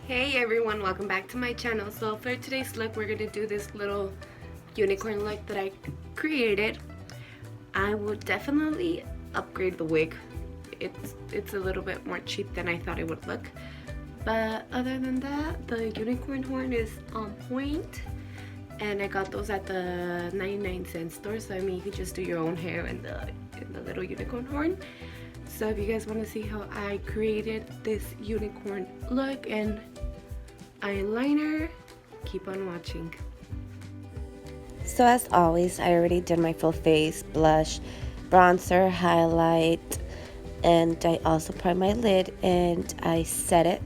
Hey everyone, welcome back to my channel. So for today's look, we're gonna do this little unicorn look that I created. I will definitely upgrade the wig. It's a little bit more cheap than I thought it would look. But other than that, the unicorn horn is on point. And I got those at the 99-cent store. So I mean, you can just do your own hair in the little unicorn horn. So if you guys want to see how I created this unicorn look and eyeliner, keep on watching. So as always, I already did my full face, blush, bronzer, highlight, and I also primed my lid and I set it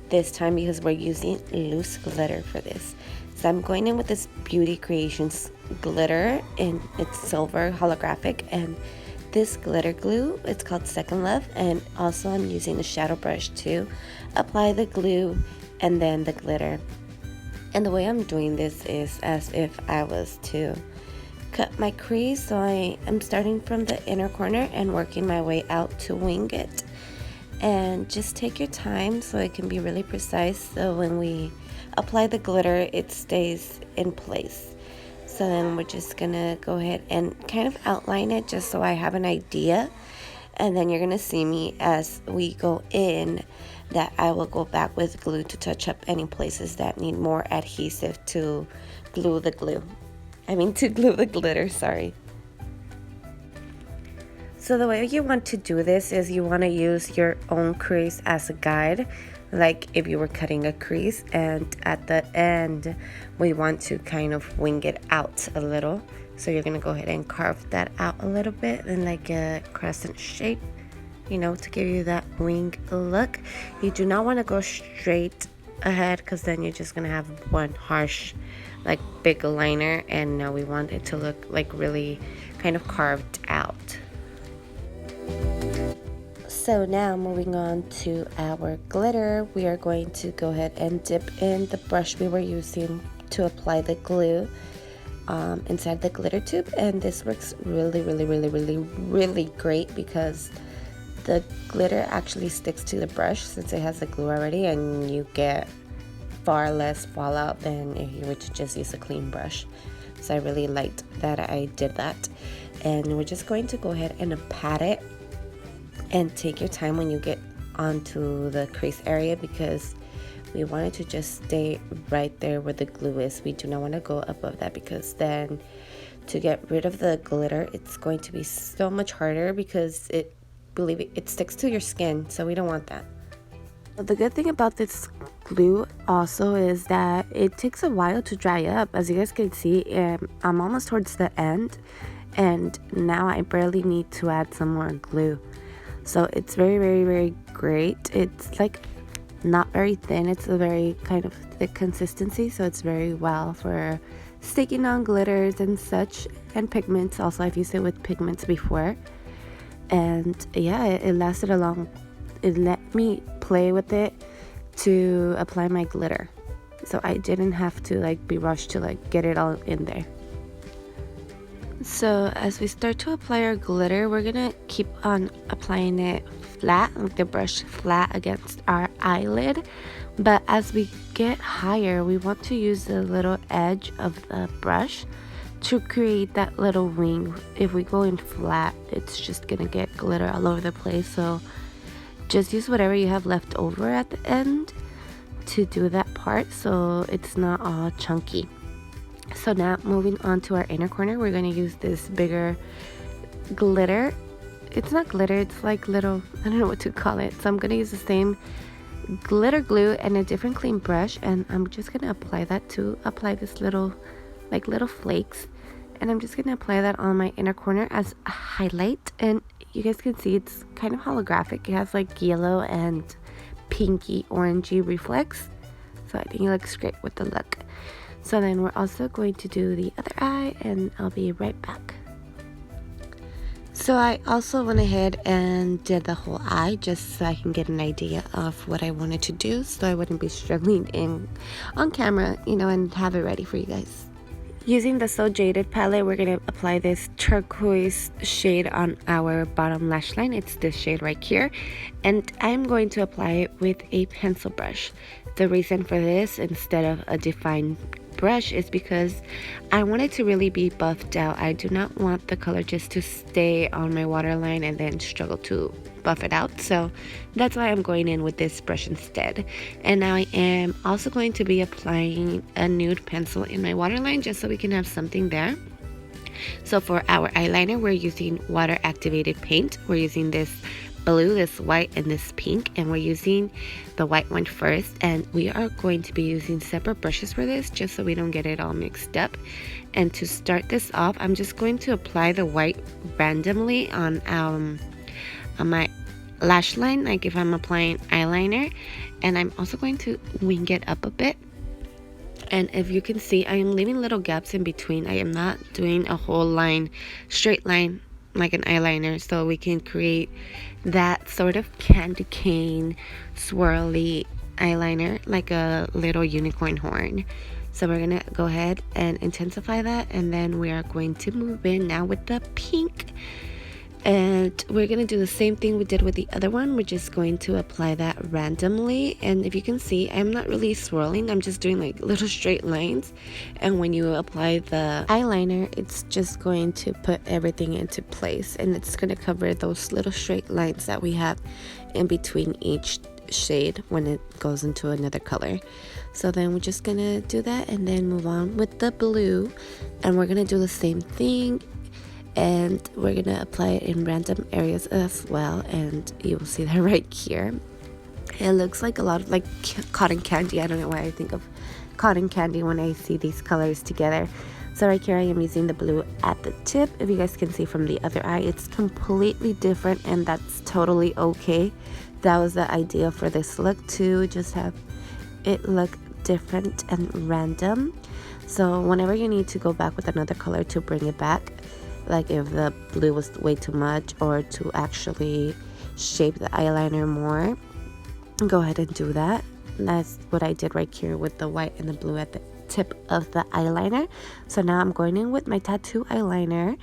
this time because we're using loose glitter for this. So I'm going in with this Beauty Creations glitter, and it's silver holographic, and this glitter glue, it's called Second Love, and also I'm using the shadow brush to apply the glue and then the glitter. And the way I'm doing this is as if I was to cut my crease. So I am starting from the inner corner and working my way out to wing it. And just take your time so it can be really precise, so when we apply the glitter it stays in place. So then we're just gonna go ahead and kind of outline it just so I have an idea, and then you're gonna see me as we go in that I will go back with glue to touch up any places that need more adhesive to glue the glitter, sorry. So the way you want to do this is you want to use your own crease as a guide, like if you were cutting a crease, and at the end we want to kind of wing it out a little. So you're going to go ahead and carve that out a little bit in like a crescent shape, to give you that wing look. You do not want to go straight ahead because then you're just going to have one harsh like big liner, and now we want it to look like really kind of carved out. So now moving on to our glitter, we are going to go ahead and dip in the brush we were using to apply the glue inside the glitter tube, and this works really great because the glitter actually sticks to the brush since it has the glue already, and you get far less fallout than if you were to just use a clean brush. So I really liked that I did that, and we're just going to go ahead and pat it. And take your time when you get onto the crease area because we want it to just stay right there where the glue is. We do not want to go above that because then to get rid of the glitter, it's going to be so much harder because it sticks to your skin, so we don't want that. The good thing about this glue also is that it takes a while to dry up. As you guys can see, I'm almost towards the end, and now I barely need to add some more glue. So it's very great. It's like not very thin, it's a very kind of thick consistency, so it's very well for sticking on glitters and such, and pigments. Also, I've used it with pigments before, and yeah, it lasted a long. It let me play with it to apply my glitter, so I didn't have to like be rushed to like get it all in there. So as we start to apply our glitter, we're gonna keep on applying it flat, like the brush flat against our eyelid. But as we get higher, we want to use the little edge of the brush to create that little wing. If we go in flat, it's just gonna get glitter all over the place. So just use whatever you have left over at the end to do that part so it's not all chunky. So now moving on to our inner corner, we're going to use this bigger glitter. It's not glitter, it's like little, I don't know what to call it. So I'm going to use the same glitter glue and a different clean brush, and I'm just going to apply that to apply this little flakes. And I'm just going to apply that on my inner corner as a highlight. And you guys can see it's kind of holographic. It has like yellow and pinky orangey reflex. So I think it looks great with the look. So then we're also going to do the other eye, and I'll be right back. So I also went ahead and did the whole eye just so I can get an idea of what I wanted to do, so I wouldn't be struggling on camera, and have it ready for you guys. Using the So Jaded palette, we're going to apply this turquoise shade on our bottom lash line. It's this shade right here. And I'm going to apply it with a pencil brush. The reason for this instead of a defined brush is because I want it to really be buffed out. I do not want the color just to stay on my waterline and then struggle to buff it out. So that's why I'm going in with this brush instead. And I am also going to be applying a nude pencil in my waterline just so we can have something there. So for our eyeliner, we're using water activated paint. We're using this blue, this white, and this pink, and we're using the white one first, and we are going to be using separate brushes for this just so we don't get it all mixed up. And to start this off, I'm just going to apply the white randomly on my lash line, like if I'm applying eyeliner, and I'm also going to wing it up a bit. And if you can see, I am leaving little gaps in between. I am not doing a whole line, straight line like an eyeliner, so we can create that sort of candy cane swirly eyeliner, like a little unicorn horn. So we're gonna go ahead and intensify that, and then we are going to move in now with the pink, and we're gonna do the same thing we did with the other one. We're just going to apply that randomly, and if you can see, I'm not really swirling, I'm just doing like little straight lines. And when you apply the eyeliner, it's just going to put everything into place, and it's going to cover those little straight lines that we have in between each shade when it goes into another color. So then we're just gonna do that and then move on with the blue, and we're gonna do the same thing, and we're gonna apply it in random areas as well, and you will see that right here. It looks like a lot of like cotton candy. I don't know why I think of cotton candy when I see these colors together. So right here I am using the blue at the tip. If you guys can see from the other eye, it's completely different, and that's totally okay. That was the idea for this look, to just have it look different and random. So whenever you need to go back with another color to bring it back, like if the blue was way too much, or to actually shape the eyeliner more, go ahead and do that. And that's what I did right here with the white and the blue at the tip of the eyeliner. So now I'm going in with my tattoo eyeliner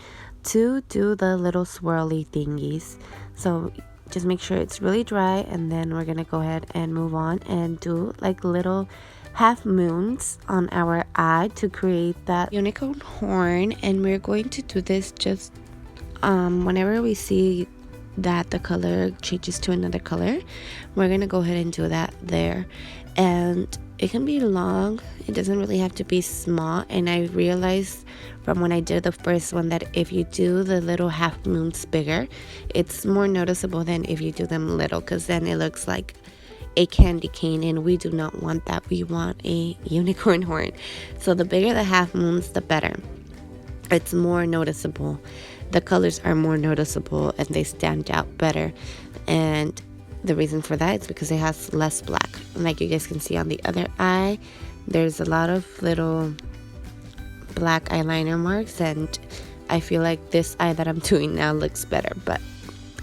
to do the little swirly thingies. So just make sure it's really dry, and then we're gonna go ahead and move on and do like little half moons on our eye to create that unicorn horn. And we're going to do this just whenever we see that the color changes to another color, we're gonna go ahead and do that there. And it can be long, it doesn't really have to be small. And I realized from when I did the first one that if you do the little half moons bigger, it's more noticeable than if you do them little, because then it looks like a candy cane, and we do not want that. We want a unicorn horn. So the bigger the half moons, the better. It's more noticeable. The colors are more noticeable and they stand out better. And the reason for that is because it has less black. Like you guys can see on the other eye, there's a lot of little black eyeliner marks, and I feel like this eye that I'm doing now looks better, but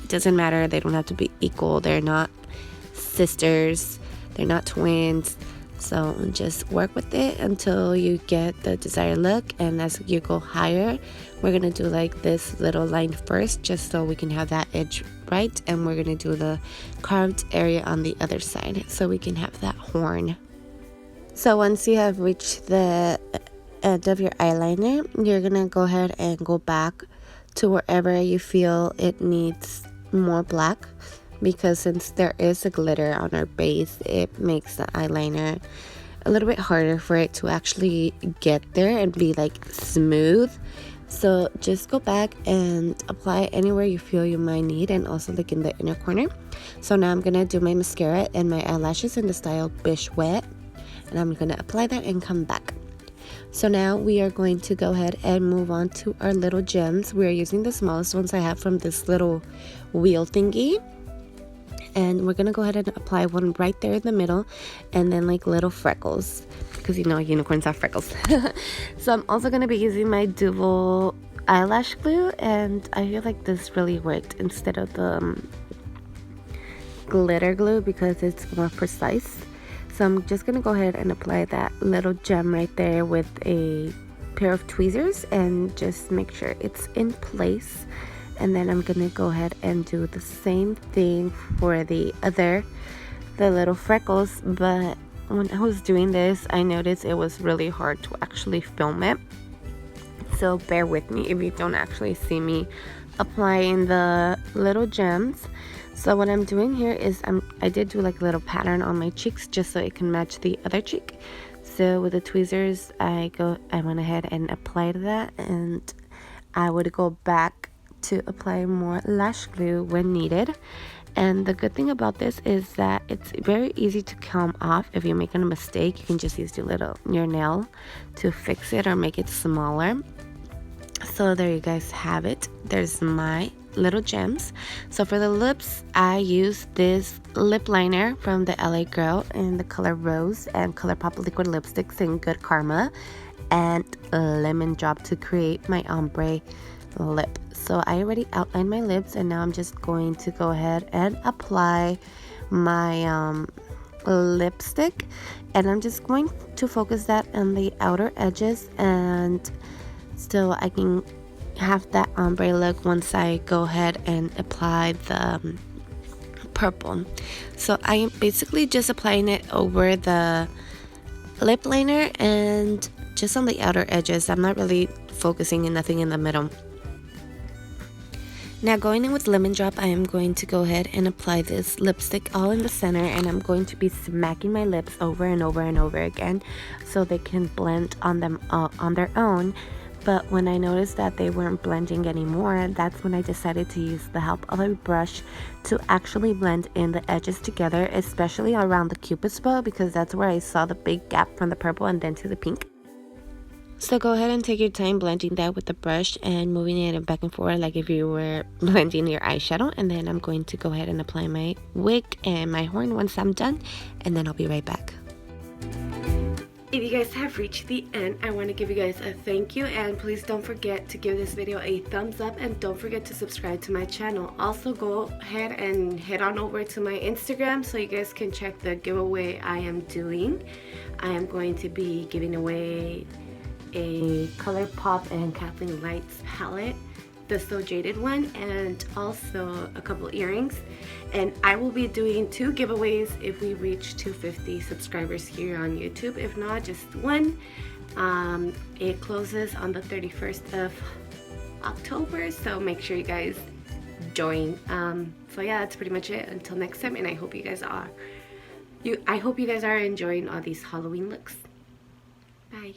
it doesn't matter. They don't have to be equal. They're not sisters, they're not twins. So just work with it until you get the desired look. And as you go higher, we're gonna do like this little line first, just so we can have that edge right, and we're gonna do the carved area on the other side so we can have that horn. So once you have reached the end of your eyeliner, you're gonna go ahead and go back to wherever you feel it needs more black, because since there is a glitter on our base, it makes the eyeliner a little bit harder for it to actually get there and be like smooth. So just go back and apply anywhere you feel you might need, and also like in the inner corner. So now I'm gonna do my mascara and my eyelashes in the style Bish Wet, and I'm gonna apply that and come back. So now we are going to go ahead and move on to our little gems. We are using the smallest ones I have from this little wheel thingy. And we're gonna go ahead and apply one right there in the middle, and then like little freckles, because you know unicorns have freckles. So I'm also gonna be using my Duval eyelash glue, and I feel like this really worked instead of the glitter glue because it's more precise. So I'm just gonna go ahead and apply that little gem right there with a pair of tweezers and just make sure it's in place. And then I'm gonna go ahead and do the same thing for the little freckles, but when I was doing this, I noticed it was really hard to actually film it. So bear with me if you don't actually see me applying the little gems. So what I'm doing here is I did do like a little pattern on my cheeks just so it can match the other cheek. So with the tweezers, I went ahead and applied that, and I would go back to apply more lash glue when needed. And the good thing about this is that it's very easy to come off. If you're making a mistake, you can just use your nail to fix it or make it smaller. So there you guys have it. There's my little gems. So for the lips, I use this lip liner from the LA Girl in the color Rose and ColourPop liquid lipsticks in Good Karma, and Lemon Drop to create my ombre lip. So I already outlined my lips, and now I'm just going to go ahead and apply my lipstick, and I'm just going to focus that on the outer edges, and so I can have that ombre look once I go ahead and apply the purple. So I am basically just applying it over the lip liner and just on the outer edges. I'm not really focusing in nothing in the middle. Now going in with Lemon Drop, I am going to go ahead and apply this lipstick all in the center, and I'm going to be smacking my lips over and over and over again so they can blend on them on their own. But when I noticed that they weren't blending anymore, that's when I decided to use the help of a brush to actually blend in the edges together, especially around the Cupid's bow, because that's where I saw the big gap from the purple and then to the pink. So go ahead and take your time blending that with the brush and moving it back and forth like if you were blending your eyeshadow. And then I'm going to go ahead and apply my wig and my horn once I'm done, and then I'll be right back. If you guys have reached the end, I want to give you guys a thank you, and please don't forget to give this video a thumbs up, and don't forget to subscribe to my channel. Also go ahead and head on over to my Instagram so you guys can check the giveaway I am doing. I am going to be giving away a ColourPop and Kathleen Lights palette, the So Jaded one, and also a couple earrings. And I will be doing 2 giveaways if we reach 250 subscribers here on YouTube. If not, just one. It closes on the 31st of October, so make sure you guys join. So yeah, that's pretty much it. Until next time, and I hope you guys are enjoying all these Halloween looks. Bye.